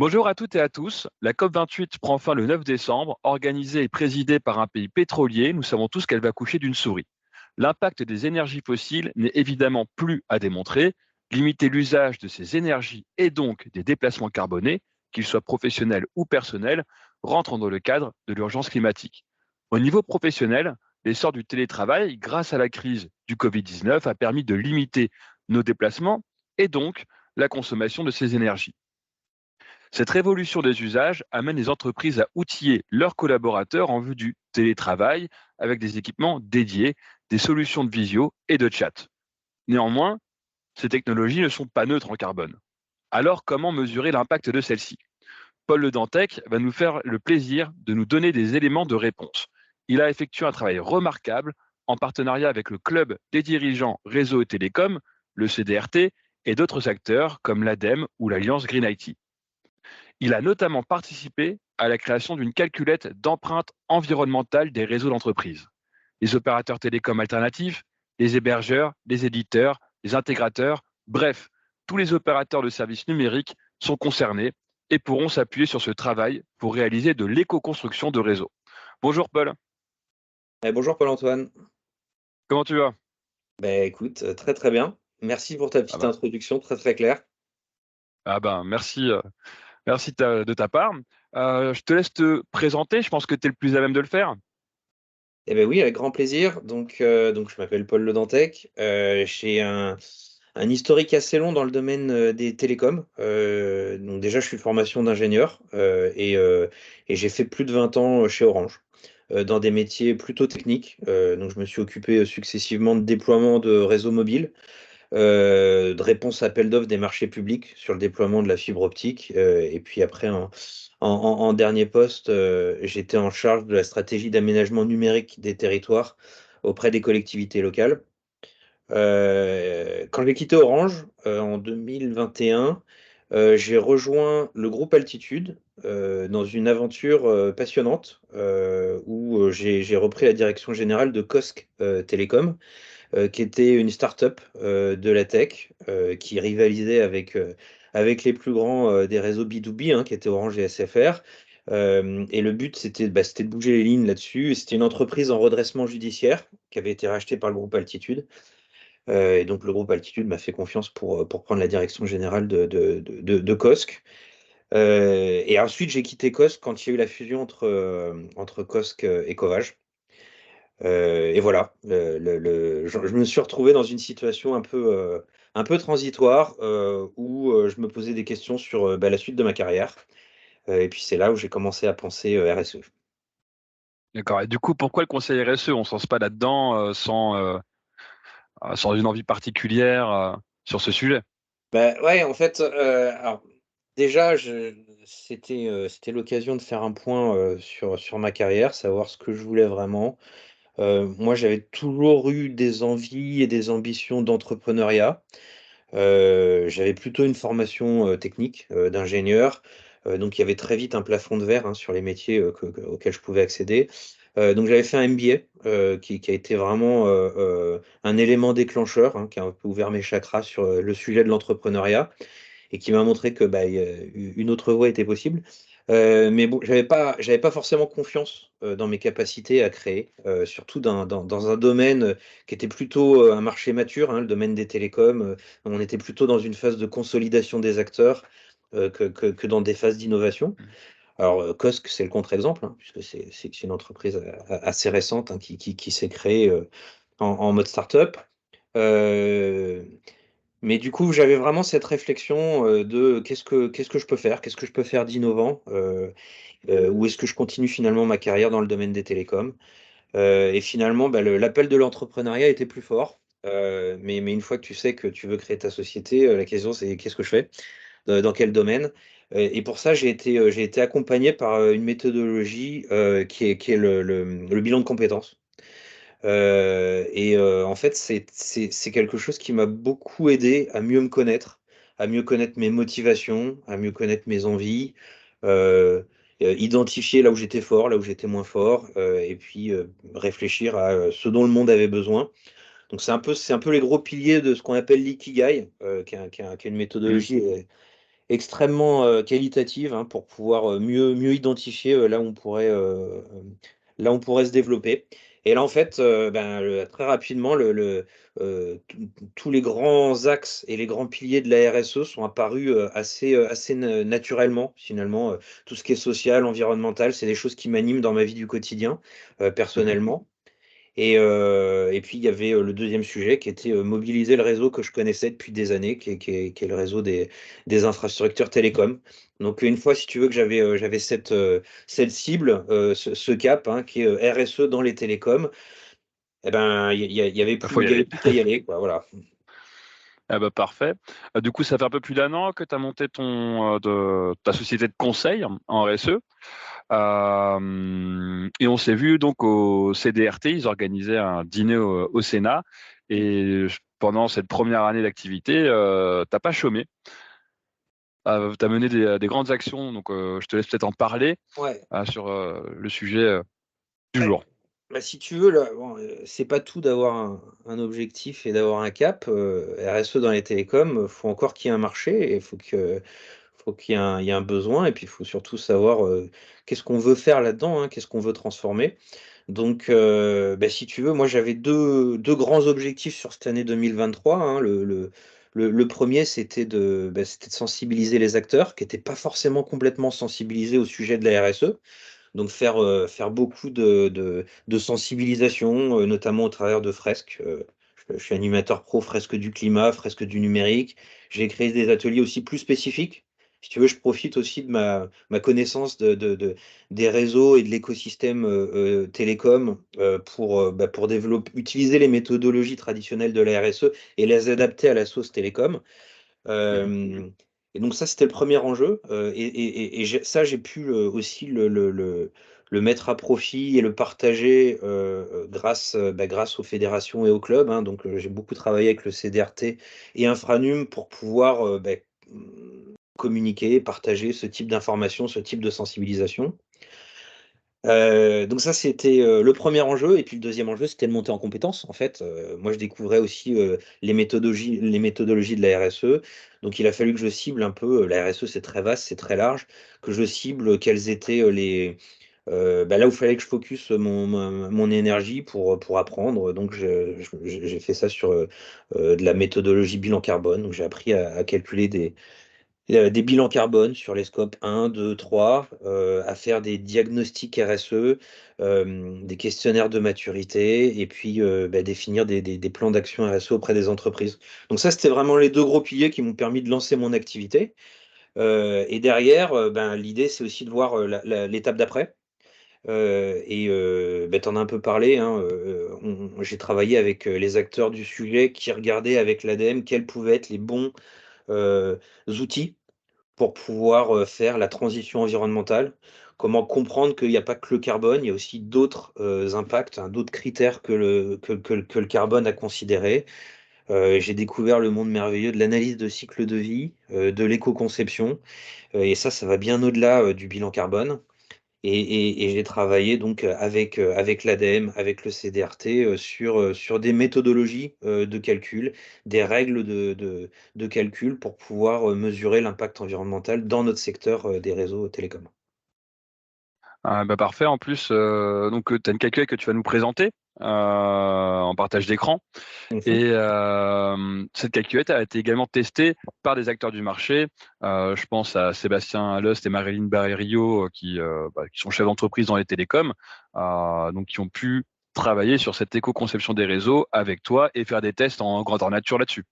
Bonjour à toutes et à tous. La COP28 prend fin le 9 décembre. Organisée et présidée par un pays pétrolier, nous savons tous qu'elle va coucher d'une souris. L'impact des énergies fossiles n'est évidemment plus à démontrer. Limiter l'usage de ces énergies et donc des déplacements carbonés, qu'ils soient professionnels ou personnels, rentrent dans le cadre de l'urgence climatique. Au niveau professionnel, l'essor du télétravail, grâce à la crise du Covid-19, a permis de limiter nos déplacements et donc la consommation de ces énergies. Cette révolution des usages amène les entreprises à outiller leurs collaborateurs en vue du télétravail avec des équipements dédiés, des solutions de visio et de chat. Néanmoins, ces technologies ne sont pas neutres en carbone. Alors, comment mesurer l'impact de celles-ci? Paul Le Dantec va nous faire le plaisir de nous donner des éléments de réponse. Il a effectué un travail remarquable en partenariat avec le Club des dirigeants réseau et télécom, le CDRT, et d'autres acteurs comme l'ADEME ou l'Alliance Green IT. Il a notamment participé à la création d'une calculette d'empreinte environnementale des réseaux d'entreprise. Les opérateurs télécoms alternatifs, les hébergeurs, les éditeurs, les intégrateurs, bref, tous les opérateurs de services numériques sont concernés et pourront s'appuyer sur ce travail pour réaliser de l'éco-construction de réseaux. Bonjour Paul, Bonjour Paul-Antoine. comment tu vas? Écoute, très, très bien. Merci pour ta Ah petite bah, introduction très, très claire. merci, merci de ta part. Je te laisse te présenter, je pense que tu es le plus à même de le faire. Oui, avec grand plaisir. Donc je m'appelle Paul Le Dantec. J'ai un historique assez long dans le domaine, des télécoms. Donc déjà, je suis de formation d'ingénieur, et j'ai fait plus de 20 ans, chez Orange, dans des métiers plutôt techniques. Donc je me suis occupé, successivement de déploiement de réseaux mobiles, de réponse à appels d'offres des marchés publics sur le déploiement de la fibre optique, et puis après en dernier poste, j'étais en charge de la stratégie d'aménagement numérique des territoires auprès des collectivités locales. Quand j'ai quitté Orange, en 2021, j'ai rejoint le groupe Altitude, dans une aventure, passionnante, où, j'ai repris la direction générale de Cosc Télécom, qui était une start-up, de la tech, qui rivalisait avec les plus grands, des réseaux B2B, hein, qui étaient Orange et SFR. Et le but, c'était de bouger les lignes là-dessus. Et c'était une entreprise en redressement judiciaire qui avait été rachetée par le groupe Altitude. Et donc le groupe Altitude m'a fait confiance pour prendre la direction générale de Cosc. Et ensuite, j'ai quitté Cosc quand il y a eu la fusion entre Cosc, et Covage. Et voilà, je me suis retrouvé dans une situation un peu transitoire, où, je me posais des questions sur, la suite de ma carrière. Et puis c'est là où j'ai commencé à penser, RSE. D'accord. Et du coup, pourquoi le conseil RSE? On ne se lance pas là-dedans sans une envie particulière sur ce sujet. Ouais, en fait, alors déjà, c'était l'occasion de faire un point, sur ma carrière, savoir ce que je voulais vraiment. Moi, j'avais toujours eu des envies et des ambitions d'entrepreneuriat. J'avais plutôt une formation, technique, d'ingénieur, donc il y avait très vite un plafond de verre, hein, sur les métiers, auxquels je pouvais accéder. Donc j'avais fait un MBA, qui a été vraiment, un élément déclencheur, hein, qui a un peu ouvert mes chakras sur, le sujet de l'entrepreneuriat et qui m'a montré que, il y a une autre voie était possible. Mais bon, j'avais pas forcément confiance, dans mes capacités à créer, surtout dans un domaine, qui était plutôt, un marché mature, hein, le domaine des télécoms. On était plutôt dans une phase de consolidation des acteurs, que dans des phases d'innovation. Alors, Cosc, c'est le contre-exemple, hein, puisque c'est une entreprise, assez récente, hein, qui s'est créée, en mode start-up. Heu mais du coup, j'avais vraiment cette réflexion, de qu'est-ce que je peux faire? Qu'est-ce que je peux faire d'innovant? Où est-ce que je continue finalement ma carrière dans le domaine des télécoms? Et finalement, l'appel de l'entrepreneuriat était plus fort. Mais une fois que tu sais que tu veux créer ta société, la question c'est: «Qu'est-ce que je fais? Dans quel domaine?» Et pour ça, j'ai été accompagné par, une méthodologie, qui est le bilan de compétences. En fait, c'est quelque chose qui m'a beaucoup aidé à mieux connaître mes motivations, à mieux connaître mes envies, heu identifier là où j'étais fort, là où j'étais moins fort, et puis, réfléchir à, ce dont le monde avait besoin. Donc c'est un peu les gros piliers de ce qu'on appelle l'ikigai, qui est une Mhm. méthodologie, extrêmement qualitative, hein, pour pouvoir mieux identifier là où on pourrait se développer. Et là, en fait, très rapidement, tous les grands axes et les grands piliers de la RSE sont apparus assez naturellement, finalement. Tout ce qui est social, environnemental, c'est des choses qui m'animent dans ma vie du quotidien, Mhm. personnellement. Et puis, il y avait le deuxième sujet qui était mobiliser le réseau que je connaissais depuis des années, qui est le réseau des infrastructures télécoms. Donc, une fois, si tu veux, que j'avais cette cible, ce cap, hein, qui est RSE dans les télécoms, eh ben, il y avait Il faut plus, y il y avait aller. plus qu'à y aller, quoi, voilà. Ah bah parfait. Du coup, ça fait un peu plus d'un an que tu as monté ta société de conseil en RSE. Et on s'est vu donc au CDRT, ils organisaient un dîner au Sénat. Et pendant cette première année d'activité, t'as pas chômé. Tu as mené des grandes actions, donc je te laisse peut-être en parler Ouais. sur le sujet du Ouais. jour. Bah, si tu veux, là, bon, c'est pas tout d'avoir un objectif et d'avoir un cap. RSE dans les télécoms, faut encore qu'il y ait un marché et faut qu'il y ait un besoin et puis il faut surtout savoir qu'est-ce qu'on veut faire là-dedans, hein, qu'est-ce qu'on veut transformer. Donc, si tu veux, moi j'avais deux grands objectifs sur cette année 2023, hein. Le premier, c'était de sensibiliser les acteurs qui n'étaient pas forcément complètement sensibilisés au sujet de la RSE. Donc faire beaucoup de sensibilisation, notamment au travers de fresques. Je suis animateur pro fresques du climat, fresques du numérique. J'ai créé des ateliers aussi plus spécifiques. Si tu veux, je profite aussi de ma connaissance des réseaux et de l'écosystème télécom pour utiliser les méthodologies traditionnelles de la RSE et les adapter à la sauce télécom. Mhm. Et donc ça, c'était le premier enjeu. Ça, j'ai pu aussi le mettre à profit et le partager grâce aux fédérations et aux clubs, hein. Donc j'ai beaucoup travaillé avec le CDRT et Infranum pour pouvoir communiquer, partager ce type d'informations, ce type de sensibilisation. Donc ça, c'était le premier enjeu. Et puis le deuxième enjeu, c'était de monter en compétences. En fait, moi, je découvrais aussi les méthodologies de la RSE. Donc il a fallu que je cible un peu, la RSE, c'est très vaste, c'est très large, que je cible quels étaient là où il fallait que je focus mon énergie pour apprendre. Donc j'ai fait ça sur de la méthodologie bilan carbone. Donc j'ai appris à calculer des bilans carbone sur les scopes 1, 2, 3, à faire des diagnostics RSE, des questionnaires de maturité et puis définir des plans d'action RSE auprès des entreprises. Donc ça, c'était vraiment les deux gros piliers qui m'ont permis de lancer mon activité. Et derrière, l'idée, c'est aussi de voir l'étape d'après. Tu en as un peu parlé, hein, j'ai travaillé avec les acteurs du sujet qui regardaient avec l'ADEME quels pouvaient être les bons outils pour pouvoir faire la transition environnementale. Comment comprendre qu'il n'y a pas que le carbone, il y a aussi d'autres impacts, hein, d'autres critères que le carbone à considérer. J'ai découvert le monde merveilleux de l'analyse de cycle de vie, de l'éco-conception, et ça va bien au-delà du bilan carbone. Et j'ai travaillé donc avec l'ADEME, avec le CDRT, sur des méthodologies de calcul, des règles de calcul pour pouvoir mesurer l'impact environnemental dans notre secteur des réseaux télécoms. Ah, bah parfait. En plus, donc tu as une calculette que tu vas nous présenter en partage d'écran. Mhm. Et cette calculette a été également testée par des acteurs du marché. Je pense à Sébastien Lost et Marilyn Barrerio qui sont chefs d'entreprise dans les télécoms, donc qui ont pu travailler sur cette éco-conception des réseaux avec toi et faire des tests en grandeur nature là-dessus.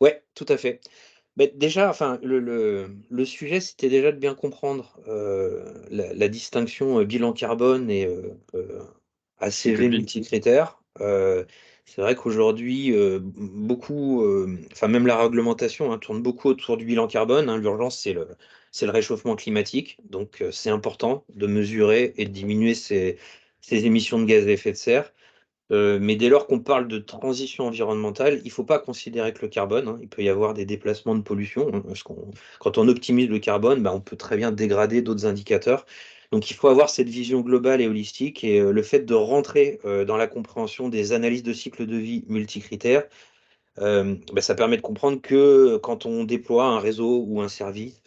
Ouais, tout à fait. Mais déjà, enfin, le sujet, c'était déjà de bien comprendre la distinction bilan carbone et Cycle ACV de vie. multicritères. C'est vrai qu'aujourd'hui, beaucoup, enfin même la réglementation, hein, tourne beaucoup autour du bilan carbone, hein. L'urgence, c'est le réchauffement climatique. Donc, c'est important de mesurer et de diminuer ces émissions de gaz à effet de serre. Mais dès lors qu'on parle de transition environnementale, il ne faut pas considérer que le carbone, hein. Il peut y avoir des déplacements de pollution, hein, quand on optimise le carbone, on peut très bien dégrader d'autres indicateurs. Donc il faut avoir cette vision globale et holistique. Et le fait de rentrer dans la compréhension des analyses de cycle de vie multicritères, Ça permet de comprendre que quand on déploie un réseau ou un service,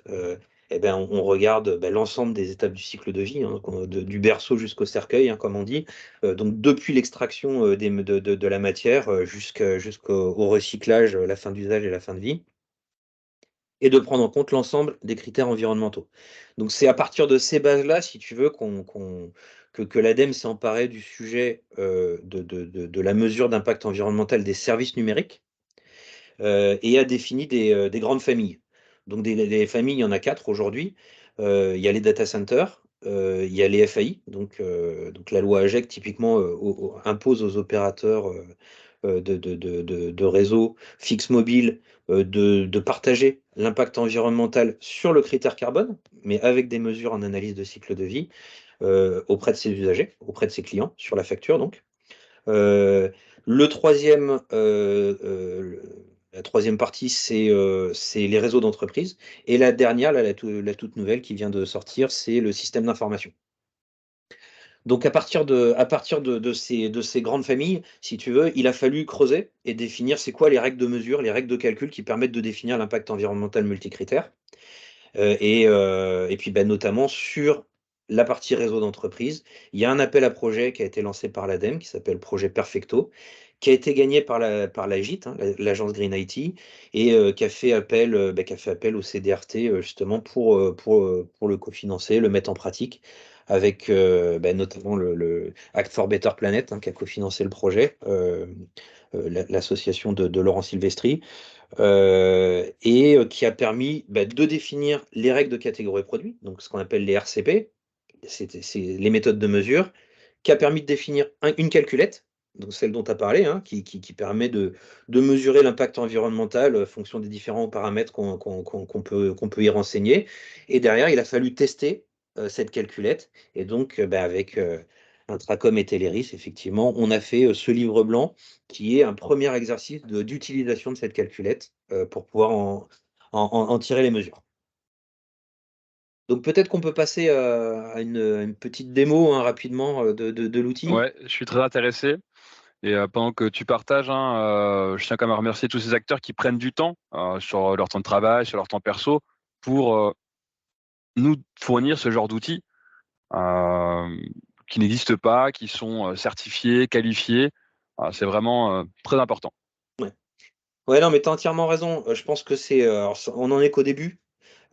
on regarde l'ensemble des étapes du cycle de vie, hein, du berceau jusqu'au cercueil, hein, comme on dit. Donc depuis l'extraction de la matière jusqu'au recyclage, la fin d'usage et la fin de vie, et de prendre en compte l'ensemble des critères environnementaux. Donc c'est à partir de ces bases-là, si tu veux, que l'ADEME s'est emparé du sujet de la mesure d'impact environnemental des services numériques, et a défini des grandes familles. Donc les familles, il y en a quatre aujourd'hui. Il y a les data centers, il y a les FAI, donc la loi AGEC typiquement impose aux opérateurs de réseaux fixes mobiles de partager l'impact environnemental sur le critère carbone, mais avec des mesures en analyse de cycle de vie auprès de ses usagers, auprès de ses clients, sur la facture donc. Euh, le troisième, la troisième partie, c'est les réseaux d'entreprise. Et la dernière, là, la toute nouvelle qui vient de sortir, c'est le système d'information. Donc à partir de ces grandes familles, si tu veux, il a fallu creuser et définir c'est quoi les règles de mesure, les règles de calcul qui permettent de définir l'impact environnemental multicritère. Et puis notamment sur la partie réseau d'entreprise, il y a un appel à projet qui a été lancé par l'ADEME, qui s'appelle Projet Perfecto, qui a été gagné par l'AGIT, hein, l'agence Green IT, et qui a fait appel au CDRT justement pour le cofinancer, le mettre en pratique, avec notamment le Act for Better Planet, hein, qui a cofinancé le projet, l'association de Laurent Silvestri, et qui a permis de définir les règles de catégorie produit, donc ce qu'on appelle les RCP, c'est les méthodes de mesure, qui a permis de définir une calculette, donc celle dont tu as parlé, hein, qui permet de mesurer l'impact environnemental en fonction des différents paramètres qu'on peut y renseigner. Et derrière, il a fallu tester cette calculette. Et donc, avec Intracom et Teleris, effectivement, on a fait ce livre blanc qui est un premier exercice d'utilisation de cette calculette pour pouvoir en tirer les mesures. Donc peut-être qu'on peut passer à une petite démo, hein, rapidement de l'outil. Ouais, je suis très intéressé. Et pendant que tu partages, hein, je tiens quand même à remercier tous ces acteurs qui prennent du temps sur leur temps de travail, sur leur temps perso, pour nous fournir ce genre d'outils euh, qui n'existent pas, qui sont certifiés, qualifiés. C'est vraiment très important. Ouais. Ouais, non, mais tu as entièrement raison. Je pense que on en est qu'au début.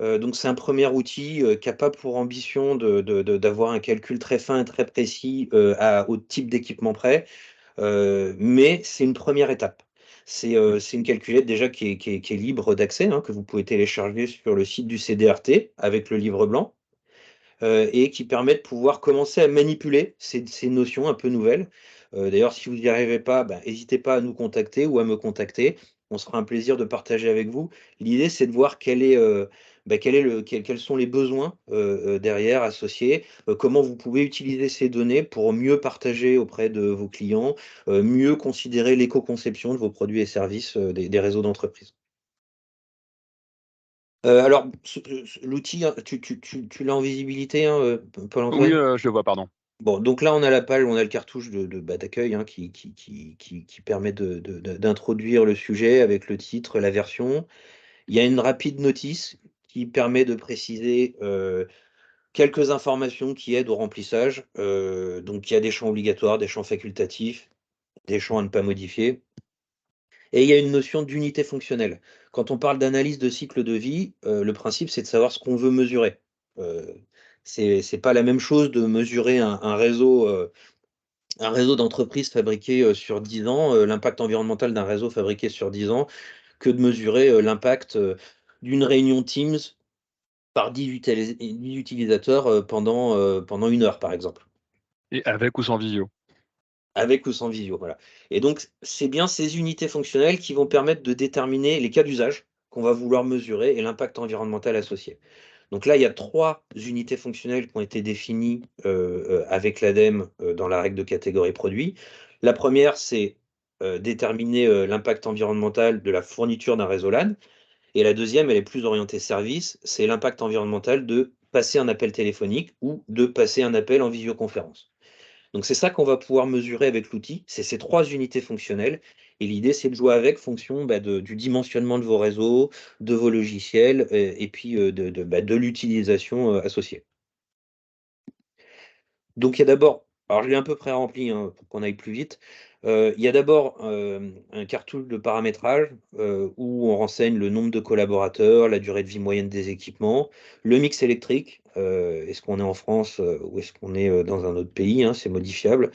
Donc c'est un premier outil qui n'a pas pour ambition d'avoir un calcul très fin et très précis au type d'équipement près. Mais c'est une première étape. C'est une calculette déjà qui est libre d'accès, hein, que vous pouvez télécharger sur le site du CDRT avec le livre blanc, et qui permet de pouvoir commencer à manipuler ces notions un peu nouvelles. D'ailleurs, si vous n'y arrivez pas, n'hésitez pas à nous contacter ou à me contacter. On se fera un plaisir de partager avec vous. L'idée, c'est de voir quels sont les besoins derrière associés, comment vous pouvez utiliser ces données pour mieux partager auprès de vos clients, mieux considérer l'éco-conception de vos produits et services des réseaux d'entreprise. Alors, l'outil, hein, tu l'as en visibilité, hein, Oui, Paul-Antoine? je le vois, pardon. Bon, donc là, on a la page, on a le cartouche d'accueil, hein, qui permet d'introduire le sujet avec le titre, la version. Il y a une rapide notice qui permet de préciser quelques informations qui aident au remplissage. Donc, il y a des champs obligatoires, des champs facultatifs, des champs à ne pas modifier. Et il y a une notion d'unité fonctionnelle. Quand on parle d'analyse de cycle de vie, le principe, c'est de savoir ce qu'on veut mesurer. Euh, c'est pas la même chose de mesurer un réseau d'entreprises fabriqué sur 10 ans, l'impact environnemental d'un réseau fabriqué sur 10 ans, que de mesurer l'impact d'une réunion Teams par 10 utilisateurs pendant 1 heure, par exemple. Et avec ou sans visio. Avec ou sans visio, voilà. Et donc, c'est bien ces unités fonctionnelles qui vont permettre de déterminer les cas d'usage qu'on va vouloir mesurer et l'impact environnemental associé. Donc là, il y a 3 unités fonctionnelles qui ont été définies avec l'ADEME dans la règle de catégorie produit. La première, c'est déterminer l'impact environnemental de la fourniture d'un réseau LAN. Et la deuxième, elle est plus orientée service, c'est l'impact environnemental de passer un appel téléphonique ou de passer un appel en visioconférence. Donc c'est ça qu'on va pouvoir mesurer avec l'outil, c'est ces 3 unités fonctionnelles. Et l'idée, c'est de jouer avec fonction du dimensionnement de vos réseaux, de vos logiciels, et puis de l'utilisation associée. Donc il y a d'abord, alors je l'ai un peu pré-rempli hein, pour qu'on aille plus vite. Il y a d'abord un cartouche de paramétrage où on renseigne le nombre de collaborateurs, la durée de vie moyenne des équipements, le mix électrique, est-ce qu'on est en France ou est-ce qu'on est dans un autre pays, hein, c'est modifiable,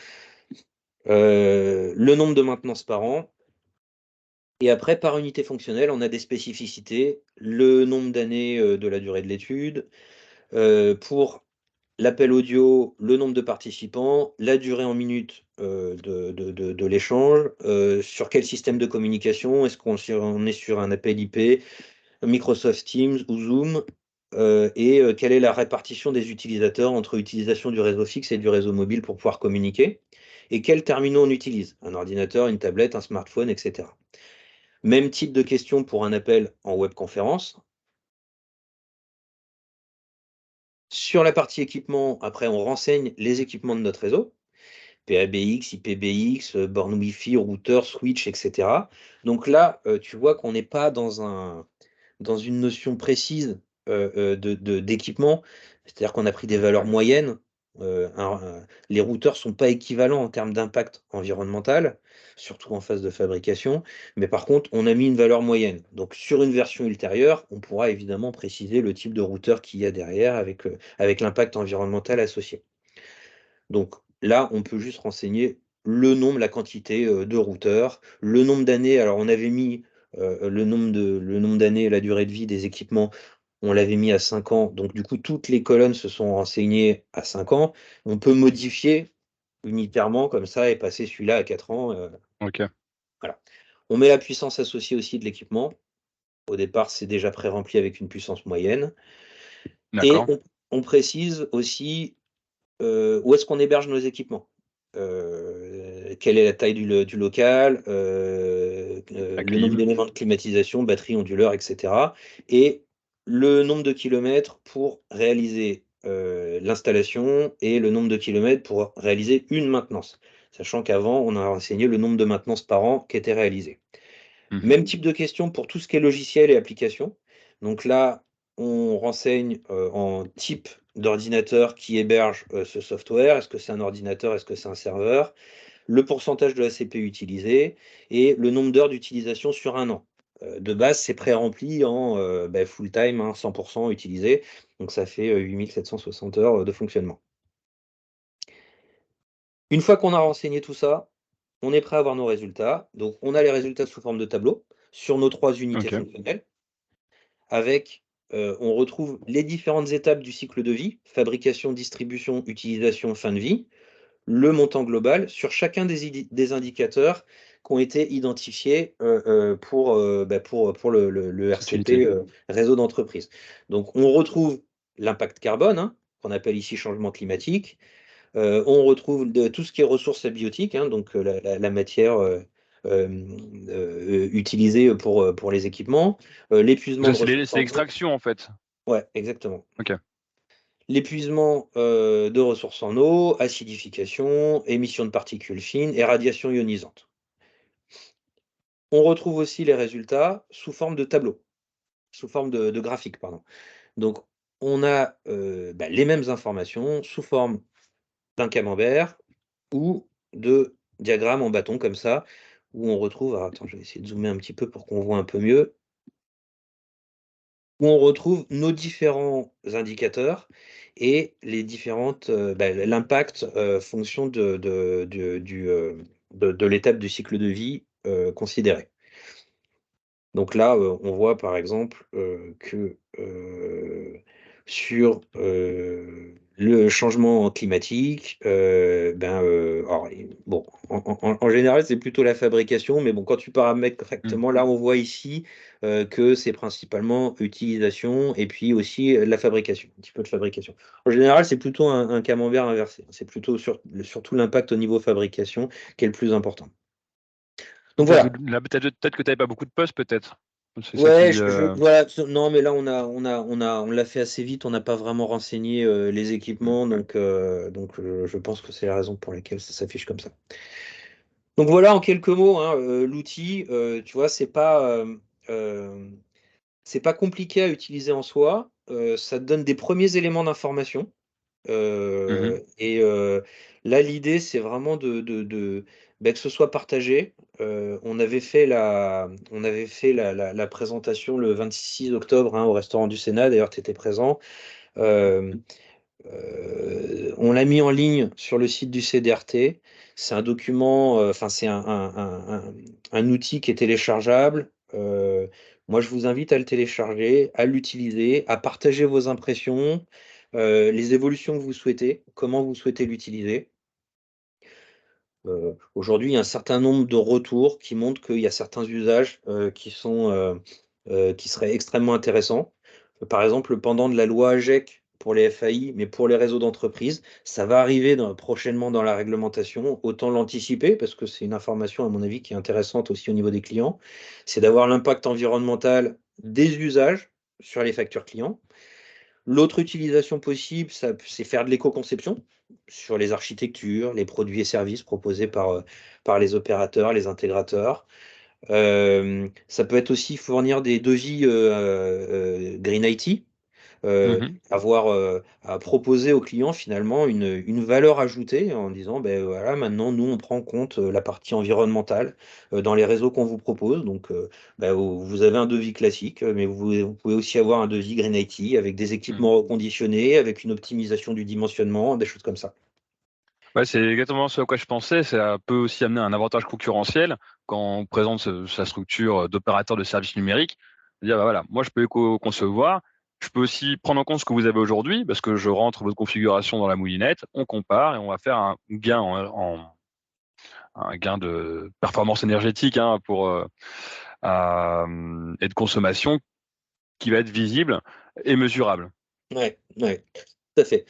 le nombre de maintenances par an. Et après, par unité fonctionnelle, on a des spécificités, le nombre d'années de la durée de l'étude, pour l'appel audio, le nombre de participants, la durée en minutes de l'échange, sur quel système de communication, est-ce on est sur un appel IP, Microsoft Teams ou Zoom, et quelle est la répartition des utilisateurs entre utilisation du réseau fixe et du réseau mobile pour pouvoir communiquer, et quels terminaux on utilise, un ordinateur, une tablette, un smartphone, etc. Même type de question pour un appel en webconférence. Sur la partie équipement, après, on renseigne les équipements de notre réseau, PABX, IPBX, borne Wi-Fi, routeur, switch, etc. Donc là, tu vois qu'on n'est pas dans une notion précise d'équipement, c'est-à-dire qu'on a pris des valeurs moyennes. Les routeurs ne sont pas équivalents en termes d'impact environnemental, surtout en phase de fabrication, mais par contre, on a mis une valeur moyenne. Donc sur une version ultérieure, on pourra évidemment préciser le type de routeur qu'il y a derrière avec l'impact environnemental associé. Donc là, on peut juste renseigner le nombre, la quantité de routeurs, le nombre d'années. Alors on avait mis le nombre d'années et la durée de vie des équipements, on l'avait mis à 5 ans. Donc du coup, toutes les colonnes se sont renseignées à 5 ans. On peut modifier unitairement comme ça et passer celui-là à 4 ans. Ok, Voilà. On met la puissance associée aussi de l'équipement. Au départ, c'est déjà pré-rempli avec une puissance moyenne. Et d'accord. on précise aussi où est-ce qu'on héberge nos équipements. Quelle est la taille du local, La le nombre clim. d'éléments de climatisation, batterie, onduleur, etc. Et le nombre de kilomètres pour réaliser l'installation et le nombre de kilomètres pour réaliser une maintenance. Sachant qu'avant, on a renseigné le nombre de maintenances par an qui étaient réalisées. Mhm. Même type de question pour tout ce qui est logiciel et application. Donc là, on renseigne en type d'ordinateur qui héberge ce software. Est-ce que c'est un ordinateur? Est-ce que c'est un serveur? Le pourcentage de la CPU utilisée et le nombre d'heures d'utilisation sur un an. De base, c'est pré-rempli en full time, hein, 100% utilisé. Donc ça fait 8760 heures de fonctionnement. Une fois qu'on a renseigné tout ça, on est prêt à avoir nos résultats. Donc on a les résultats sous forme de tableau sur nos 3 unités Ok. fonctionnelles. Avec, on retrouve les différentes étapes du cycle de vie, fabrication, distribution, utilisation, fin de vie, le montant global sur chacun des indicateurs qui ont été identifiés pour le Cette unité. RCP, réseau d'entreprise. Donc on retrouve l'impact carbone, hein, qu'on appelle ici changement climatique. On retrouve tout ce qui est ressources abiotiques, hein, donc la matière utilisée pour les équipements, l'épuisement Ça, de ressources c'est en eau. l'extraction, en fait. Ouais, exactement. Ok. L'épuisement de ressources en eau, acidification, émission de particules fines et radiation ionisante. On retrouve aussi les résultats sous forme de tableau, sous forme de graphique, pardon. Donc, on a les mêmes informations sous forme d'un camembert ou de diagrammes en bâton comme ça, où on retrouve, alors attends, je vais essayer de zoomer un petit peu pour qu'on voit un peu mieux, où on retrouve nos différents indicateurs et les différentes, l'impact fonction de l'étape du cycle de vie considérée. Donc là, on voit par exemple que sur le changement climatique, alors, bon, en général, c'est plutôt la fabrication, mais bon, quand tu paramètres Mhm. correctement, là, on voit ici que c'est principalement utilisation et puis aussi la fabrication, un petit peu de fabrication. En général, c'est plutôt un camembert inversé. C'est plutôt surtout l'impact au niveau fabrication qui est le plus important. Donc Peut-être voilà. peut-être que tu n'avais pas beaucoup de postes, peut-être. C'est ça Ouais, qui. voilà. Non, mais là, on l'a fait assez vite. On n'a pas vraiment renseigné les équipements, donc je pense que c'est la raison pour laquelle ça s'affiche comme ça. Donc voilà, en quelques mots, hein, l'outil, tu vois, euh, c'est pas compliqué à utiliser en soi. Ça te donne des premiers éléments d'information. Mhm, Et là, l'idée, c'est vraiment que ce soit partagé. On avait fait la présentation le 26 octobre, hein, au restaurant du Sénat. D'ailleurs, tu étais présent. Euh, on l'a mis en ligne sur le site du CDRT. C'est un document, enfin, c'est un outil qui est téléchargeable. Moi, je vous invite à le télécharger, à l'utiliser, à partager vos impressions, les évolutions que vous souhaitez, comment vous souhaitez l'utiliser. Aujourd'hui, il y a un certain nombre de retours qui montrent qu'il y a certains usages qui seraient extrêmement intéressants. Par exemple, le pendant de la loi AGEC pour les FAI, mais pour les réseaux d'entreprise, ça va arriver prochainement dans la réglementation. Autant l'anticiper, parce que c'est une information, à mon avis, qui est intéressante aussi au niveau des clients. C'est d'avoir l'impact environnemental des usages sur les factures clients. L'autre utilisation possible, c'est faire de l'éco-conception sur les architectures, les produits et services proposés par les opérateurs, les intégrateurs. Ça peut être aussi fournir des devis Green IT, mhm. avoir à proposer aux clients finalement une valeur ajoutée en disant, ben voilà, maintenant nous on prend en compte la partie environnementale dans les réseaux qu'on vous propose. Donc ben, vous avez un devis classique, mais vous pouvez aussi avoir un devis Green IT avec des Mhm. équipements reconditionnés, avec une optimisation du dimensionnement, des choses comme ça. Ouais, c'est exactement ce à quoi je pensais. Ça peut aussi amener un avantage concurrentiel quand on présente sa structure d'opérateur de services numériques. Dire, bah voilà, moi je peux concevoir, je peux aussi prendre en compte ce que vous avez aujourd'hui, parce que je rentre votre configuration dans la moulinette, on compare et on va faire un gain de performance énergétique, hein, et de consommation qui va être visible et mesurable. Ouais, ouais, tout à fait. De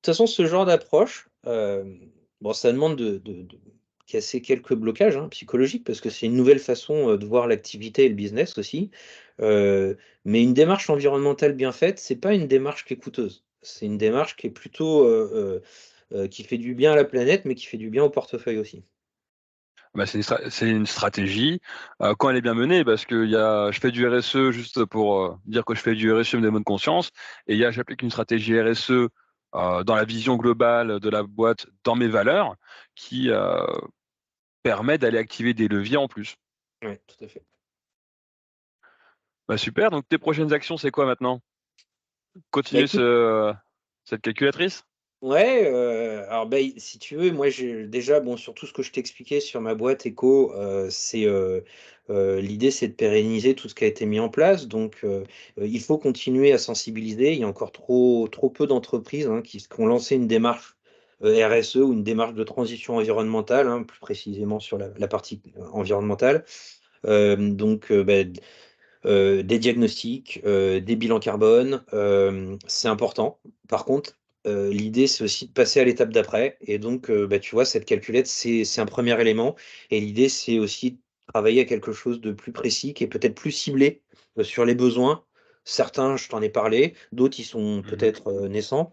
toute façon, ce genre d'approche, bon, ça demande de casser quelques blocages, hein, psychologiques, parce que c'est une nouvelle façon, de voir l'activité et le business aussi. Mais une démarche environnementale bien faite, c'est pas une démarche qui est coûteuse. C'est une démarche qui est plutôt, qui fait du bien à la planète, mais qui fait du bien au portefeuille aussi. Bah, c'est une stratégie quand elle est bien menée, parce que je fais du RSE juste pour dire que je fais du RSE, me donne bonne conscience, et j'applique une stratégie RSE dans la vision globale de la boîte, dans mes valeurs, qui permet d'aller activer des leviers en plus. Ouais, tout à fait. Bah, super, donc tes prochaines actions, c'est quoi maintenant? Bah, Continuer écoute. cette calculatrice? Ouais, alors ben, si tu veux, moi j'ai déjà, bon, sur tout ce que je t'expliquais sur ma boîte éco, l'idée c'est de pérenniser tout ce qui a été mis en place. Donc il faut continuer à sensibiliser. Il y a encore trop peu d'entreprises, hein, qui ont lancé une démarche RSE ou une démarche de transition environnementale, hein, plus précisément sur la partie environnementale. Ben, des diagnostics, des bilans carbone, c'est important. Par contre, l'idée, c'est aussi de passer à l'étape d'après. Et donc, bah, tu vois, cette calculette, c'est un premier élément. Et l'idée, c'est aussi de travailler à quelque chose de plus précis, qui est peut-être plus ciblé sur les besoins. Certains, je t'en ai parlé, d'autres, ils sont Mhm. peut-être naissants.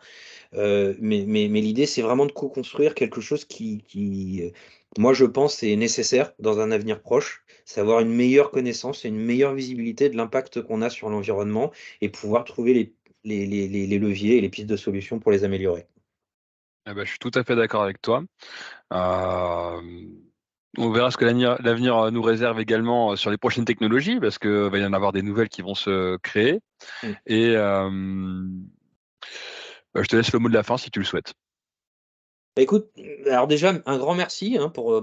Mais l'idée, c'est vraiment de co-construire quelque chose qui, moi, je pense, est nécessaire dans un avenir proche. C'est avoir une meilleure connaissance et une meilleure visibilité de l'impact qu'on a sur l'environnement et pouvoir trouver les leviers et les pistes de solutions pour les améliorer. Eh ben, je suis tout à fait d'accord avec toi. Euh, on verra ce que l'avenir nous réserve également sur les prochaines technologies, parce que va y en avoir des nouvelles qui vont se créer. Mm. Et je te laisse le mot de la fin si tu le souhaites. Bah, écoute, alors déjà, un grand merci, hein, pour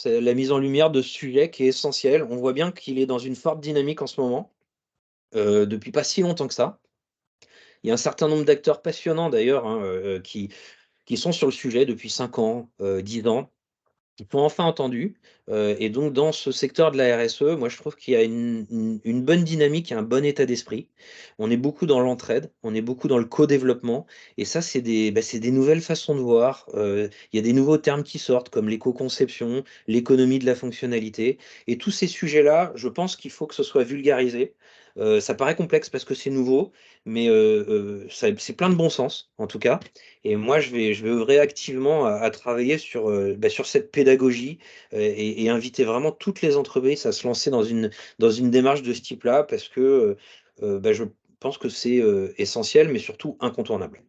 la mise en lumière de ce sujet qui est essentiel. On voit bien qu'il est dans une forte dynamique en ce moment, depuis pas si longtemps que ça. Il y a un certain nombre d'acteurs passionnants d'ailleurs, hein, qui sont sur le sujet depuis 5 ans, 10 ans. Ils sont enfin entendus, et donc dans ce secteur de la RSE, moi je trouve qu'il y a une bonne dynamique et un bon état d'esprit. On est beaucoup dans l'entraide, on est beaucoup dans le co-développement et ça c'est des nouvelles façons de voir, il y a des nouveaux termes qui sortent comme l'éco-conception, l'économie de la fonctionnalité et tous ces sujets-là, je pense qu'il faut que ce soit vulgarisé. Ça paraît complexe parce que c'est nouveau, mais ça c'est plein de bon sens en tout cas. Et moi, je vais œuvrer activement à travailler sur, sur cette pédagogie et inviter vraiment toutes les entreprises à se lancer dans une démarche de ce type-là parce que je pense que c'est essentiel, mais surtout incontournable.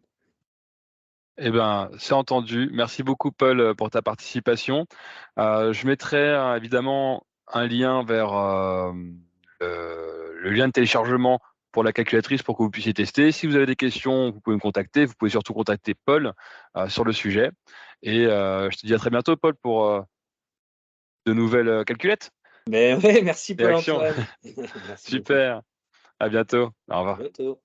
Eh ben, c'est entendu. Merci beaucoup, Paul, pour ta participation. Je mettrai évidemment un lien vers le lien de téléchargement pour la calculatrice pour que vous puissiez tester. Si vous avez des questions, vous pouvez me contacter. Vous pouvez surtout contacter Paul sur le sujet. Et je te dis à très bientôt, Paul, pour de nouvelles calculettes Mais ouais, merci et actions. Paul-Antoine. Merci beaucoup. Super. À bientôt. Au À revoir. bientôt.